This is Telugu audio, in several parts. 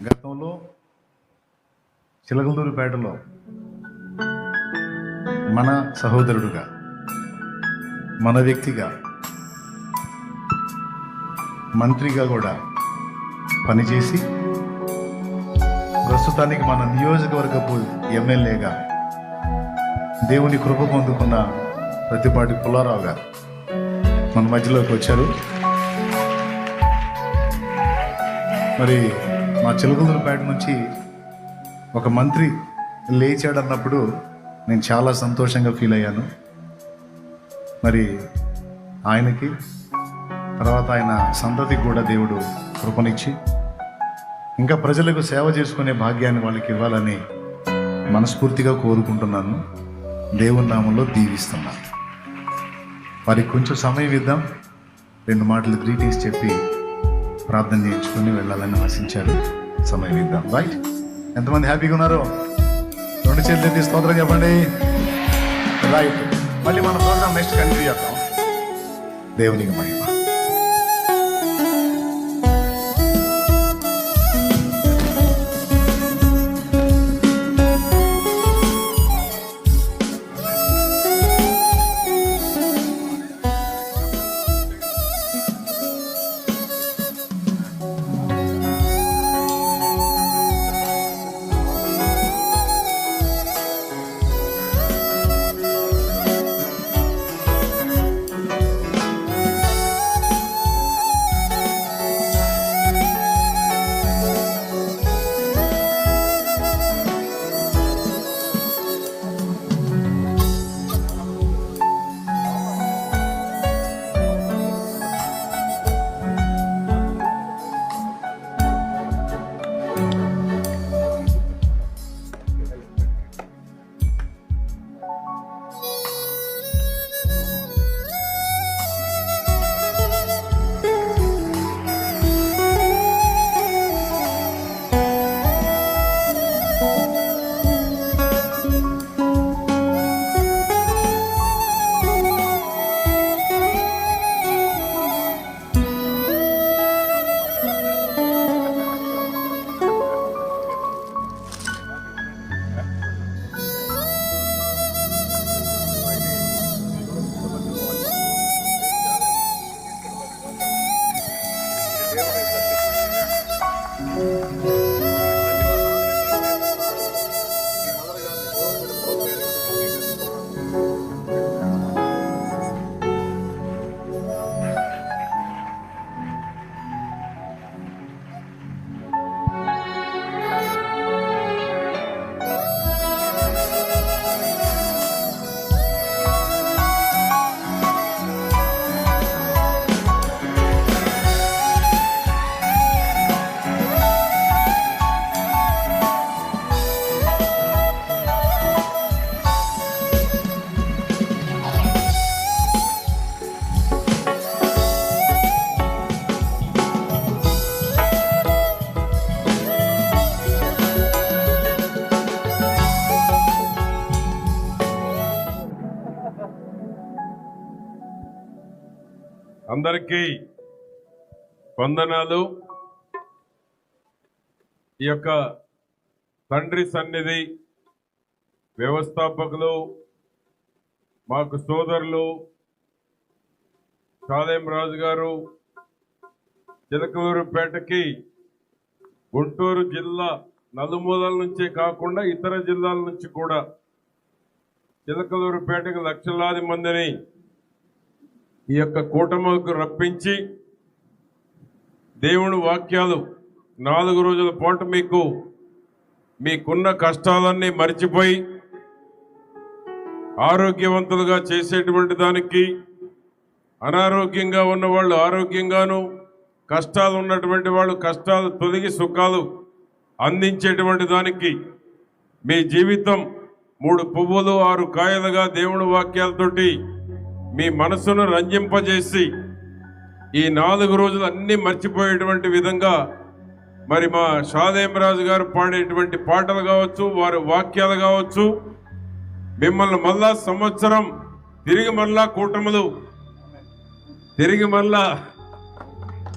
గతంలో చిలకలూరుపేటలో మన సహోదరుడుగా, మన వ్యక్తిగా, మంత్రిగా కూడా పనిచేసి ప్రస్తుతానికి మన నియోజకవర్గపు ఎమ్మెల్యేగా దేవుని కృప పొందుకున్న ప్రతిపాటి పుల్లారావు గారు మన మధ్యలోకి వచ్చారు. మరి మా చిలకలూరుపేట నుంచి ఒక మంత్రి లేచాడన్నప్పుడు నేను చాలా సంతోషంగా ఫీల్ అయ్యాను. మరి ఆయనకి తర్వాత ఆయన సంతతికి కూడా దేవుడు కృపనిచ్చి ఇంకా ప్రజలకు సేవ చేసుకునే భాగ్యాన్ని వాళ్ళకి ఇవ్వాలని మనస్ఫూర్తిగా కోరుకుంటున్నాను. దేవుని నామంలో దీవిస్తున్నాను. వారికి కొంచెం సమయం ఇద్దాం, 2 మాటలు గ్రీటింగ్స్ చెప్పి ప్రార్థన చేయించుకొని వెళ్ళాలని ఆశించారు. సమయం ఇద్దాం. రైట్, ఎంతమంది హ్యాపీగా ఉన్నారు? 2 చేతులు ఎత్తి స్తోత్రం చెప్పండి. రైట్, మళ్ళీ మన ప్రోగ్రామ్ నెక్స్ట్ కంటిన్యూ చేద్దాం. దేవునికి మహిమ. అందరికీ వందనాలు. ఈ యొక్క తండ్రి సన్నిధి వ్యవస్థాపకులు, మాకు సోదరులు షాలేం రాజు గారు, చిలకలూరుపేటకి గుంటూరు జిల్లా నలుమూలల నుంచే కాకుండా ఇతర జిల్లాల నుంచి కూడా చిలకలూరుపేటకి లక్షలాది మందిని ఈ యొక్క కూటమికి రప్పించి దేవుని వాక్యాలు 4 రోజుల పాటు మీకున్న కష్టాలన్నీ మర్చిపోయి ఆరోగ్యవంతులుగా చేసేటువంటి దానికి, అనారోగ్యంగా ఉన్నవాళ్ళు ఆరోగ్యంగాను, కష్టాలు ఉన్నటువంటి వాళ్ళు కష్టాలు తొలగి సుఖాలు అందించేటువంటి దానికి మీ జీవితం 3 పువ్వులు 6 కాయలుగా దేవుని వాక్యాలతోటి మీ మనసును రంజింపజేసి ఈ 4 రోజులు అన్నీ మర్చిపోయేటువంటి విధంగా మరి మా షాలేం రాజు గారు పాడేటువంటి పాటలు కావచ్చు, వారి వాక్యాలు కావచ్చు, మిమ్మల్ని మళ్ళా సంవత్సరం తిరిగి మళ్ళా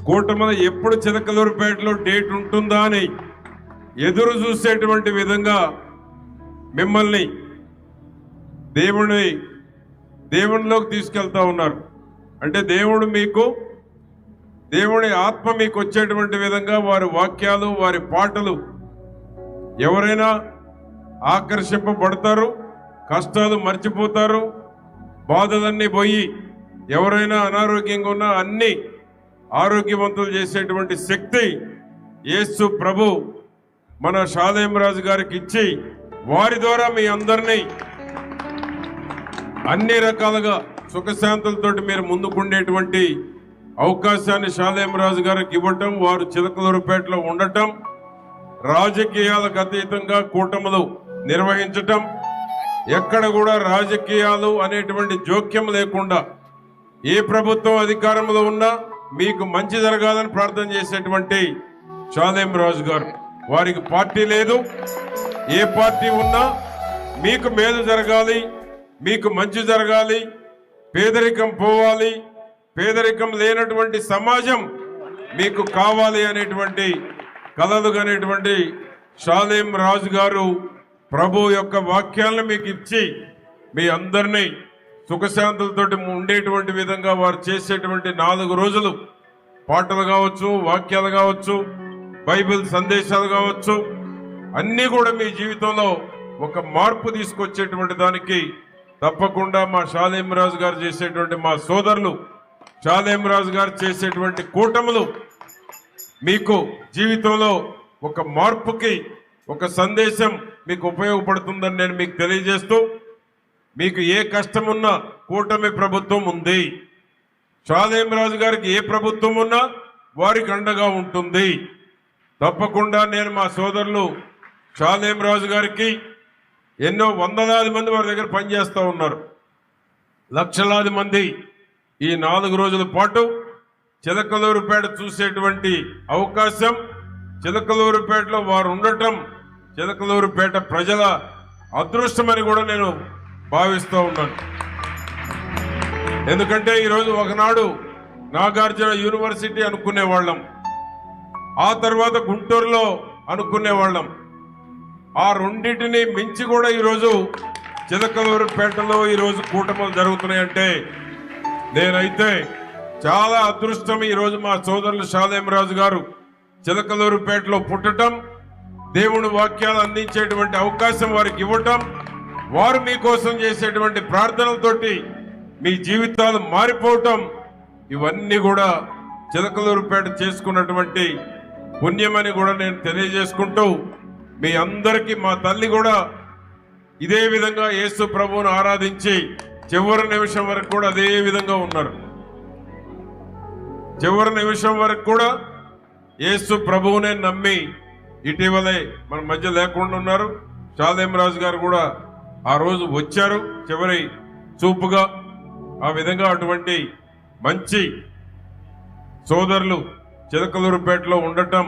కూటములు ఎప్పుడు చిలకలూరుపేటలో డేట్ ఉంటుందా అని ఎదురు చూసేటువంటి విధంగా మిమ్మల్ని దేవునిలోకి తీసుకెళ్తా ఉన్నారు. అంటే దేవుని ఆత్మ మీకు వచ్చేటువంటి విధంగా వారి వాక్యాలు, వారి పాటలు ఎవరైనా ఆకర్షింపబడతారు, కష్టాలు మర్చిపోతారు, బాధలన్నీ పోయి ఎవరైనా అనారోగ్యంగా ఉన్నా అన్ని ఆరోగ్యవంతులు చేసేటువంటి శక్తి యేసు ప్రభు మన షాలేం రాజు గారికి ఇచ్చి వారి ద్వారా మీ అందరినీ అన్ని రకాలుగా సుఖశాంతులతోటి మీరు ముందుకుండేటువంటి అవకాశాన్ని షాలేం రాజు గారికి ఇవ్వటం, వారు చిలకలూరుపేటలో ఉండటం, రాజకీయాలకు అతీతంగా కూటములు నిర్వహించటం, ఎక్కడ కూడా రాజకీయాలు అనేటువంటి జోక్యం లేకుండా ఏ ప్రభుత్వం అధికారంలో ఉన్నా మీకు మంచి జరగాలని ప్రార్థన చేసేటువంటి షాలేం రాజు గారు. వారికి పార్టీ లేదు, ఏ పార్టీ ఉన్నా మీకు మేలు జరగాలి, మీకు మంచి జరగాలి, పేదరికం పోవాలి, పేదరికం లేనటువంటి సమాజం మీకు కావాలి అనేటువంటి కలలు అనేటువంటి షాలేం రాజు గారు ప్రభు యొక్క వాక్యాలను మీకు ఇచ్చి మీ అందరినీ సుఖశాంతులతోటి ఉండేటువంటి విధంగా వారు చేసేటువంటి 4 రోజులు పాటలు కావచ్చు, వాక్యాలు కావచ్చు, బైబిల్ సందేశాలు కావచ్చు, అన్నీ కూడా మీ జీవితంలో ఒక మార్పు తీసుకొచ్చేటువంటి దానికి తప్పకుండా మా షాలేం రాజు గారు చేసేటువంటి, మా సోదరులు షాలేం రాజు గారు చేసేటువంటి కూటములు మీకు జీవితంలో ఒక మార్పుకి, ఒక సందేశం మీకు ఉపయోగపడుతుందని నేను మీకు తెలియజేస్తూ, మీకు ఏ కష్టమున్నా కూటమి ప్రభుత్వం ఉంది. షాలేం రాజు గారికి ఏ ప్రభుత్వం ఉన్నా వారికి అండగా ఉంటుంది. తప్పకుండా నేను మా సోదరులు షాలేం రాజు గారికి ఎన్నో వందలాది మంది వారి దగ్గర పనిచేస్తూ ఉన్నారు, లక్షలాది మంది ఈ 4 రోజుల పాటు చిలకలూరుపేట చూసేటువంటి అవకాశం, చిలకలూరుపేటలో వారు ఉండటం చిలకలూరుపేట ప్రజల అదృష్టమని కూడా నేను భావిస్తూ ఉన్నాను. ఎందుకంటే ఈరోజు ఒకనాడు నాగార్జున యూనివర్సిటీ అనుకునేవాళ్ళం, ఆ తర్వాత గుంటూరులో అనుకునేవాళ్ళం, ఆ రెండింటిని మించి కూడా ఈరోజు చిలకలూరుపేటలో ఈరోజు కూటములు జరుగుతున్నాయంటే నేనైతే చాలా అదృష్టం. ఈరోజు మా సోదరులు షాలేం రాజు గారు చిలకలూరుపేటలో పుట్టడం, దేవుని వాక్యాలు అందించేటువంటి అవకాశం వారికి ఇవ్వటం, వారు మీకోసం చేసేటువంటి ప్రార్థనలతోటి మీ జీవితాలు మారిపోవటం, ఇవన్నీ కూడా చిలకలూరుపేట చేసుకున్నటువంటి పుణ్యమని కూడా నేను తెలియజేసుకుంటూ, మీ అందరికీ మా తల్లి కూడా ఇదే విధంగా యేసు ప్రభువును ఆరాధించి చివరి నిమిషం వరకు కూడా అదే విధంగా ఉన్నారు. చివరి నిమిషం వరకు కూడా యేసు ప్రభువునే నమ్మి ఇటీవలే మన మధ్య లేకుండా ఉన్నారు. షాలేం రాజు గారు కూడా ఆ రోజు వచ్చారు చివరి చూపుగా. ఆ విధంగా అటువంటి మంచి సోదరులు చిలకలూరుపేటలో ఉండటం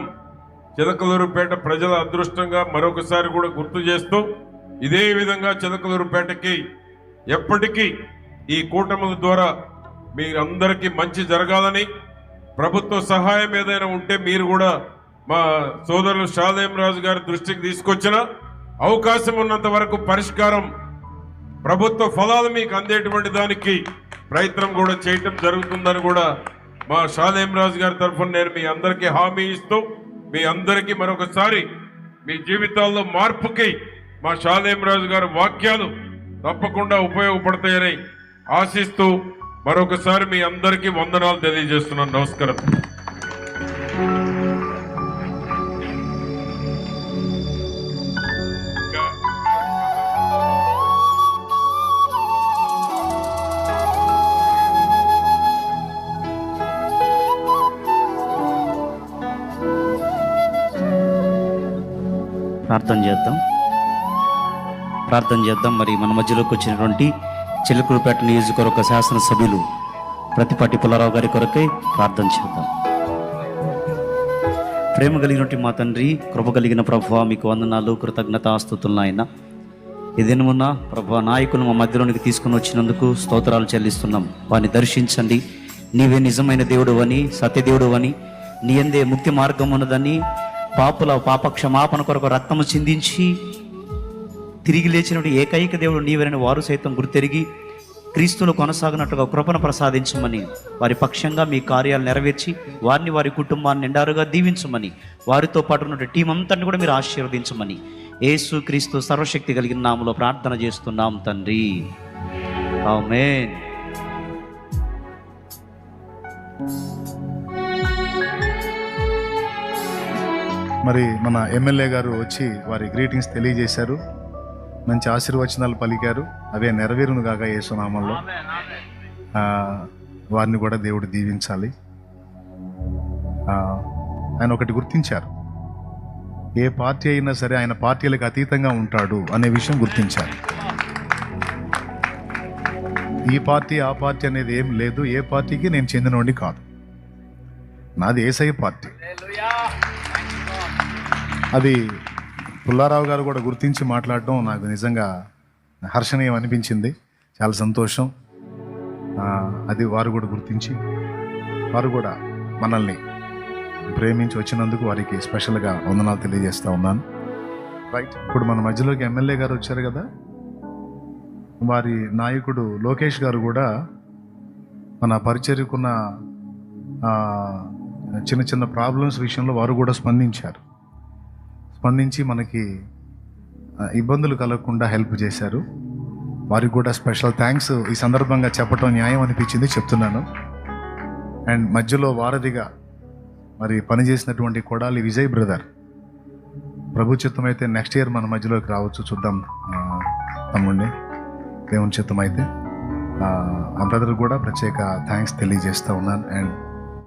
చిలకలూరుపేట ప్రజల అదృష్టంగా మరొకసారి కూడా గుర్తు చేస్తూ, ఇదే విధంగా చిలకలూరుపేటకి ఎప్పటికీ ఈ కూటముల ద్వారా మీరందరికీ మంచి జరగాలని, ప్రభుత్వ సహాయం ఏదైనా ఉంటే మీరు కూడా మా సోదరులు షాలేం రాజు గారి దృష్టికి తీసుకొచ్చిన అవకాశం ఉన్నంత వరకు పరిష్కారం, ప్రభుత్వ ఫలాలు మీకు అందేటువంటి దానికి ప్రయత్నం కూడా చేయటం జరుగుతుందని కూడా మా షాలేం రాజు గారి తరఫున నేను మీ అందరికీ హామీ ఇస్తూ, మీ అందరికీ మరొకసారి మీ జీవితాల్లో మార్పుకి మా షాలేం రాజు గారి వాక్యాలు తప్పకుండా ఉపయోగపడతాయని ఆశిస్తూ మరొకసారి మీ అందరికీ వందనాలు తెలియజేస్తున్నాను. నమస్కారం. ప్రార్థన చేద్దాం. మరి మన మధ్యలోకి వచ్చినటువంటి చిలకలూరుపేట నియోజకవర్గ శాసనసభ్యులు ప్రతిపాటి పుల్లారావు గారి కొరకై ప్రార్థన చేద్దాం. ప్రేమ కలిగినటువంటి మా తండ్రి, కృప కలిగిన ప్రభువా, మీకు వందనాలు, కృతజ్ఞతాస్తుతులు నాయన. ఇదేనుమున్నా ప్రభువా, నాయకులు మా మధ్యలోనికి తీసుకుని వచ్చినందుకు స్తోత్రాలు చెల్లిస్తున్నాం. వారిని దర్శించండి. నీవే నిజమైన దేవుడు అని, సత్యదేవుడు అని, నీ యందే ముక్తి మార్గం ఉన్నదని పాపుల పాప క్షమాపణ కొరకు రక్తము చిందించి తిరిగి లేచినటువంటి ఏకైక దేవుడు నీవెనని వారు సైతం గుర్తెరిగి క్రీస్తులు కొనసాగినట్టుగా కృపను ప్రసాదించమని వారి పక్షంగా మీ కార్యాలు నెరవేర్చి వారిని వారి కుటుంబాన్ని నిండారుగా దీవించమని వారితో పాటు ఉన్న టీం అంతటిని కూడా మీరు ఆశీర్వదించమని యేసు క్రీస్తు సర్వశక్తి కలిగిన నామములో ప్రార్థన చేస్తున్నాం తండ్రి, ఆమేన్. మరి మన ఎమ్మెల్యే గారు వచ్చి వారి గ్రీటింగ్స్ తెలియజేశారు, మంచి ఆశీర్వచనాలు పలికారు. అవే నెరవేరును గాక యేసునామంలో. వారిని కూడా దేవుడు దీవించాలి. ఆయన ఒకటి గుర్తించారు, ఏ పార్టీ అయినా సరే ఆయన పార్టీలకు అతీతంగా ఉంటాడు అనే విషయం గుర్తించారు. ఈ పార్టీ ఆ పార్టీ అనేది ఏం లేదు, ఏ పార్టీకి నేను చెందినవాడిని కాదు, నాది యేసయ్య పార్టీ. అది పుల్లారావు గారు కూడా గుర్తించి మాట్లాడడం నాకు నిజంగా హర్షణీయం అనిపించింది, చాలా సంతోషం. అది వారు కూడా గుర్తించి వారు కూడా మనల్ని ప్రేమించి వచ్చినందుకు వారికి స్పెషల్గా వందనాలు తెలియజేస్తూ ఉన్నాను. రైట్, ఇప్పుడు మన మధ్యలోకి ఎమ్మెల్యే గారు వచ్చారు కదా, వారి నాయకుడు లోకేష్ గారు కూడా మన పరిచర్యకున్న చిన్న చిన్న ప్రాబ్లమ్స్ విషయంలో వారు కూడా స్పందించి మనకి ఇబ్బందులు కలగకుండా హెల్ప్ చేశారు. వారికి కూడా స్పెషల్ థ్యాంక్స్ ఈ సందర్భంగా చెప్పడం న్యాయం అనిపించింది, చెప్తున్నాను. అండ్ మధ్యలో వారధిగా మరి పనిచేసినటువంటి కొడాలి విజయ్ బ్రదర్, ప్రభు చిత్తం అయితే నెక్స్ట్ ఇయర్ మన మధ్యలోకి రావచ్చు, చూద్దాం తమ్ముడిని, దేవుని చిత్తం అయితే. ఆ బ్రదర్ కూడా ప్రత్యేక థ్యాంక్స్ తెలియజేస్తూ ఉన్నాను. అండ్